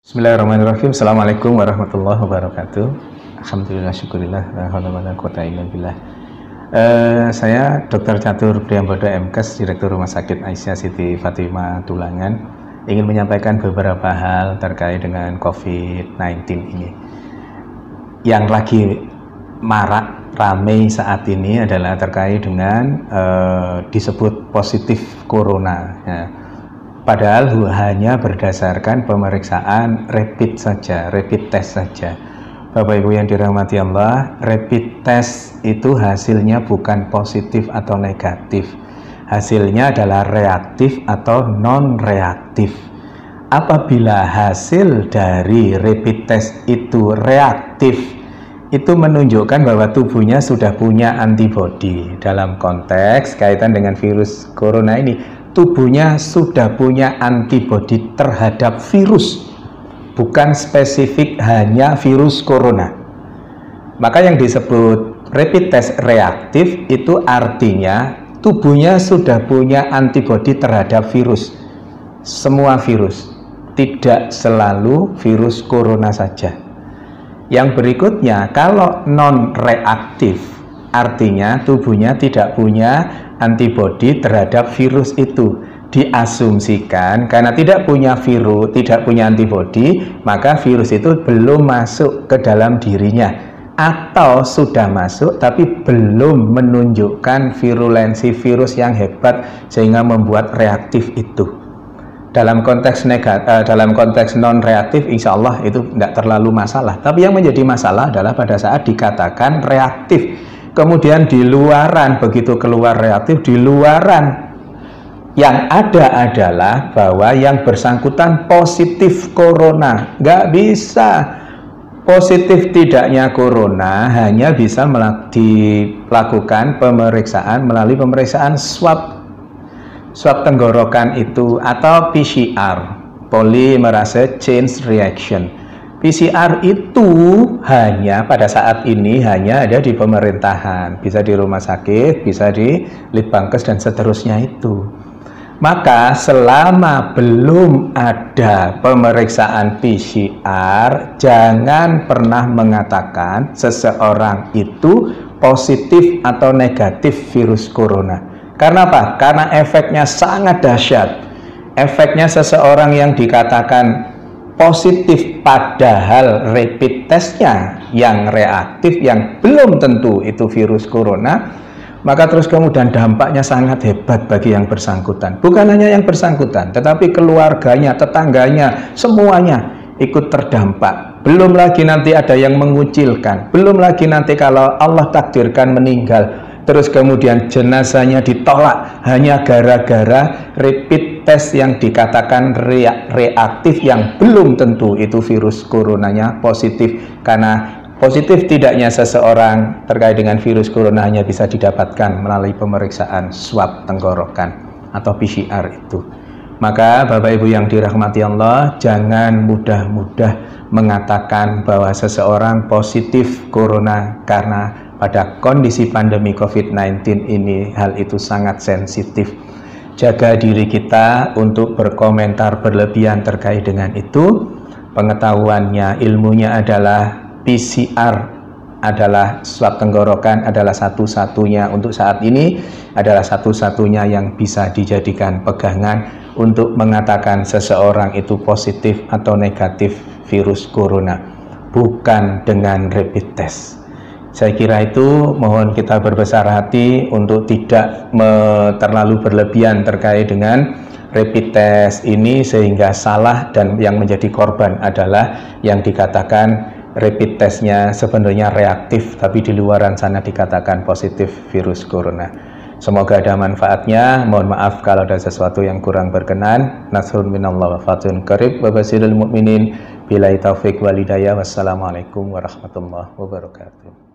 Bismillahirrahmanirrahim. Assalamualaikum warahmatullahi wabarakatuh. Alhamdulillah, syukurillah, saya Dr. Catur Priambodo MKes, Direktur Rumah Sakit Aisyah Siti Fatimah Tulangan, ingin menyampaikan beberapa hal terkait dengan COVID-19 ini. Yang lagi marak ramai saat ini adalah terkait dengan disebut positif corona ya. Padahal hanya berdasarkan pemeriksaan rapid saja, rapid test saja. Bapak Ibu yang dirahmati Allah, rapid test itu hasilnya bukan positif atau negatif. Hasilnya adalah reaktif atau non-reaktif. Apabila hasil dari rapid test itu reaktif, itu menunjukkan bahwa tubuhnya sudah punya antibodi. Dalam konteks kaitan dengan virus corona ini, tubuhnya sudah punya antibodi terhadap virus, bukan spesifik hanya virus corona. Maka yang disebut rapid test reaktif itu artinya tubuhnya sudah punya antibodi terhadap virus, semua virus, tidak selalu virus corona saja. Yang berikutnya, kalau non reaktif artinya tubuhnya tidak punya antibodi terhadap virus itu. Diasumsikan karena tidak punya virus, tidak punya antibodi, maka virus itu belum masuk ke dalam dirinya, atau sudah masuk tapi belum menunjukkan virulensi virus yang hebat sehingga membuat reaktif itu. Dalam konteks dalam konteks non reaktif, insya Allah itu tidak terlalu masalah. Tapi yang menjadi masalah adalah pada saat dikatakan reaktif, kemudian di luaran, begitu keluar reaktif, di luaran yang ada adalah bahwa yang bersangkutan positif corona. Nggak bisa. Positif tidaknya corona hanya bisa dilakukan pemeriksaan melalui pemeriksaan swab tenggorokan itu, atau PCR, polymerase chain reaction. PCR itu hanya pada saat ini hanya ada di pemerintahan, bisa di rumah sakit, bisa di Litbangkes dan seterusnya itu. Maka selama belum ada pemeriksaan PCR, jangan pernah mengatakan seseorang itu positif atau negatif virus corona. Karena apa? Karena efeknya sangat dahsyat. Efeknya seseorang yang dikatakan positif padahal rapid testnya yang reaktif, yang belum tentu itu virus corona, maka terus kemudian dampaknya sangat hebat bagi yang bersangkutan. Bukan hanya yang bersangkutan, tetapi keluarganya, tetangganya, semuanya ikut terdampak. Belum lagi nanti ada yang mengucilkan, belum lagi nanti kalau Allah takdirkan meninggal, terus kemudian jenazahnya ditolak hanya gara-gara rapid test yang dikatakan reaktif, yang belum tentu itu virus coronanya positif. Karena positif tidaknya seseorang terkait dengan virus corona hanya bisa didapatkan melalui pemeriksaan swab tenggorokan atau PCR itu. Maka Bapak Ibu yang dirahmati Allah, jangan mudah-mudah mengatakan bahwa seseorang positif corona, karena pada kondisi pandemi COVID-19 ini hal itu sangat sensitif. Jaga diri kita untuk berkomentar berlebihan terkait dengan itu. Pengetahuannya, ilmunya adalah PCR adalah swab tenggorokan, adalah satu-satunya untuk saat ini, adalah satu-satunya yang bisa dijadikan pegangan untuk mengatakan seseorang itu positif atau negatif virus corona, bukan dengan rapid test. Saya kira itu, mohon kita berbesar hati untuk tidak terlalu berlebihan terkait dengan rapid test ini sehingga salah, dan yang menjadi korban adalah yang dikatakan rapid testnya sebenarnya reaktif tapi di luaran sana dikatakan positif virus corona. Semoga ada manfaatnya. Mohon maaf kalau ada sesuatu yang kurang berkenan. Nasrun minallah wa fatun qarib wa basirul mu'minin. Billahi taufik wal hidayah. Wassalamualaikum warahmatullahi wabarakatuh.